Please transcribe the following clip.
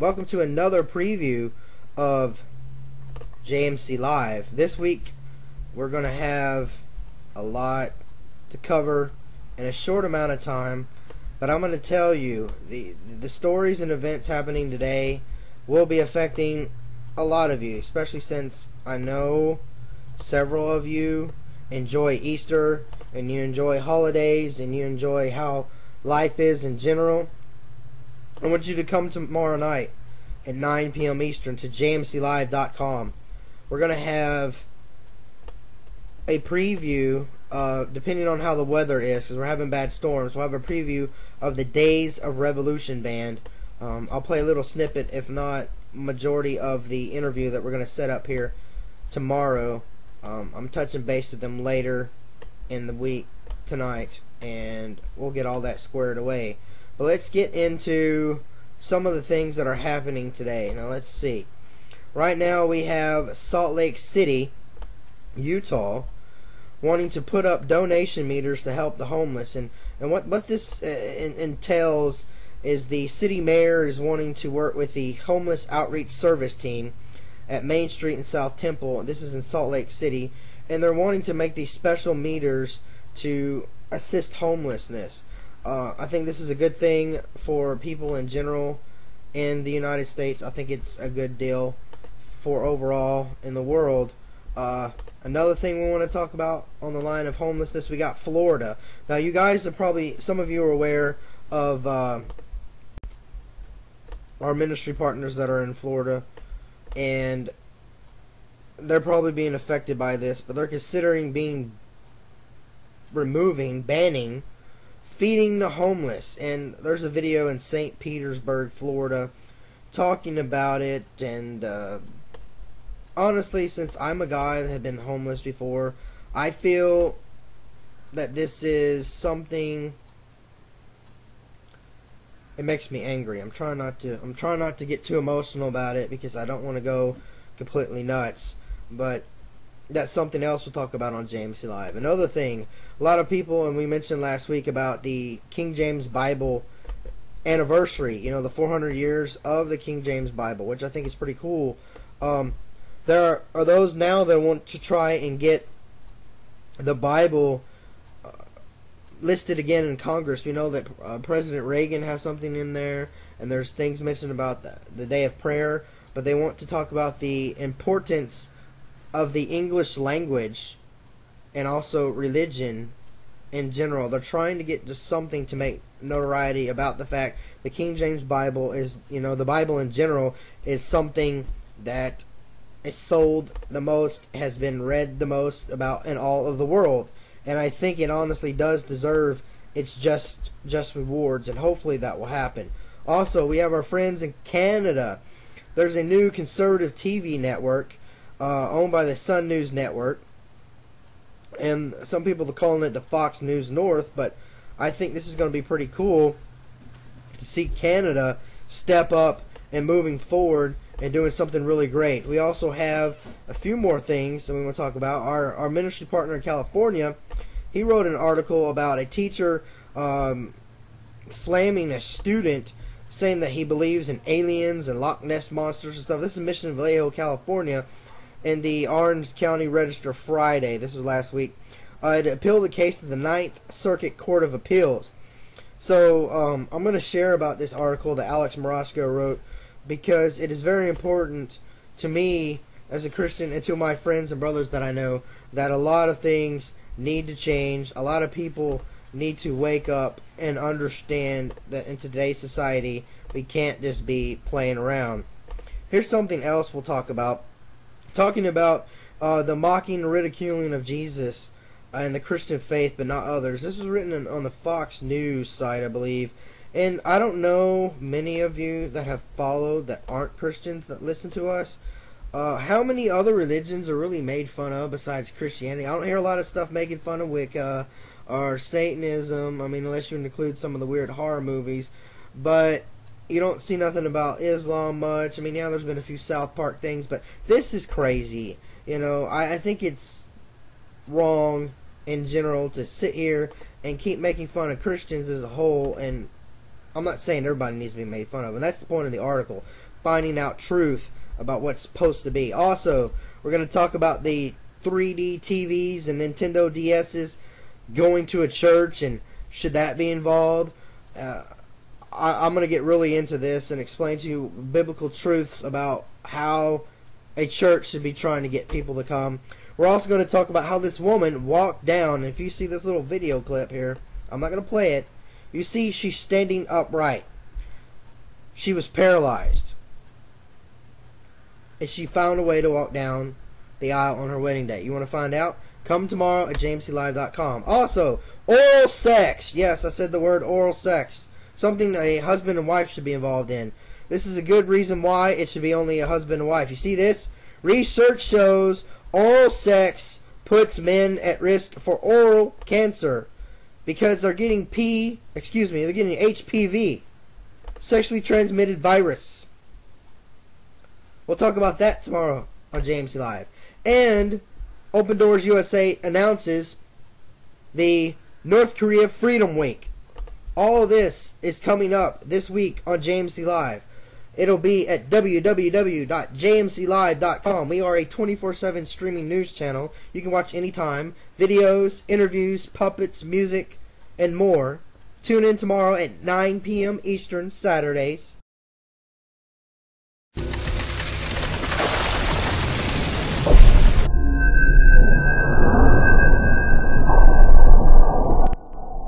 welcome to another preview of JMC Live. This week we're going to have a lot to cover in a short amount of time, but I'm going to tell you the stories and events happening today will be affecting a lot of you, especially since I know several of you enjoy Easter and you enjoy holidays and you enjoy how life is in general. I want you to come tomorrow night at 9 p.m. Eastern to jmclive.com. We're going to have a preview, depending on how the weather is, because we're having bad storms. We'll have a preview of the Days of Revolution band. I'll play a little snippet, if not majority of the interview that we're going to set up here tomorrow. I'm touching base with them later in the week tonight, and we'll get all that squared away. But let's get into some of the things that are happening today. Now let's see. Right now we have Salt Lake City, Utah, wanting to put up donation meters to help the homeless. And what this entails is the city mayor is wanting to work with the Homeless Outreach Service Team at Main Street and South Temple. This is in Salt Lake City. And they're wanting to make these special meters to assist homelessness. I think this is a good thing for people in general in the United States. I think it's a good deal for overall in the world. Another thing we want to talk about on the line of homelessness, we got Florida. Now you guys are probably, some of you are aware of our ministry partners that are in Florida, and they're probably being affected by this, but they're considering banning feeding the homeless. And there's a video in St. Petersburg, Florida, talking about it. And honestly, since I'm a guy that had been homeless before, I feel that this is something. It makes me angry. I'm trying not to get too emotional about it because I don't want to go completely nuts. But that's something else we'll talk about on JMC Live. Another thing, a lot of people, and we mentioned last week about the King James Bible anniversary, you know, the 400 years of the King James Bible, which I think is pretty cool. There are those now that want to try and get the Bible listed again in Congress. We know that President Reagan has something in there, and there's things mentioned about the day of prayer, but they want to talk about the importance of the English language and also religion in general. They're trying to get just something to make notoriety about the fact the King James Bible is, you know, the Bible in general is something that is sold the most, has been read the most about in all of the world. And I think it honestly does deserve its just rewards, and hopefully that will happen. Also, we have our friends in Canada. There's a new conservative TV network owned by the Sun News Network, and some people are calling it the Fox News North, but I think this is going to be pretty cool to see Canada step up and moving forward and doing something really great. We also have a few more things that we want to talk about. Our ministry partner in California, he wrote an article about a teacher slamming a student, saying that he believes in aliens and Loch Ness monsters and stuff. This is Mission Vallejo, California, in the Orange County Register Friday. This was last week. It appealed the case to the Ninth Circuit Court of Appeals. So I'm going to share about this article that Alex Morosco wrote, because it is very important to me as a Christian and to my friends and brothers that I know that a lot of things need to change. A lot of people need to wake up and understand that in today's society we can't just be playing around. Here's something else we'll talk about. Talking about the mocking and ridiculing of Jesus and the Christian faith, but not others. This was written on the Fox News site, I believe. And I don't know many of you that have followed that aren't Christians that listen to us. How many other religions are really made fun of besides Christianity? I don't hear a lot of stuff making fun of Wicca or Satanism. I mean, unless you include some of the weird horror movies. But you don't see nothing about Islam much. I mean, yeah, there's been a few South Park things, but this is crazy. You know, I think it's wrong in general to sit here and keep making fun of Christians as a whole, and I'm not saying everybody needs to be made fun of, and that's the point of the article. finding out truth about what's supposed to be. Also, we're going to talk about the 3D TVs and Nintendo DSs going to a church, and should that be involved. I'm going to get really into this and explain to you biblical truths about how a church should be trying to get people to come. We're also going to talk about how this woman walked down. If you see this little video clip here, I'm not going to play it. You see she's standing upright. She was paralyzed. And she found a way to walk down the aisle on her wedding day. You want to find out? Come tomorrow at jmclive.com. Also, oral sex. Yes, I said the word oral sex. Something a husband and wife should be involved in. This is a good reason why it should be only a husband and wife. You see this? Research shows oral sex puts men at risk for oral cancer because they're getting they're getting HPV, sexually transmitted virus. We'll talk about that tomorrow on JMC Live. And Open Doors USA announces the North Korea Freedom Week. All of this is coming up this week on JMC Live. It'll be at www.jmclive.com. We are a 24/7 streaming news channel. You can watch anytime. Videos, interviews, puppets, music, and more. Tune in tomorrow at 9 p.m. Eastern, Saturdays.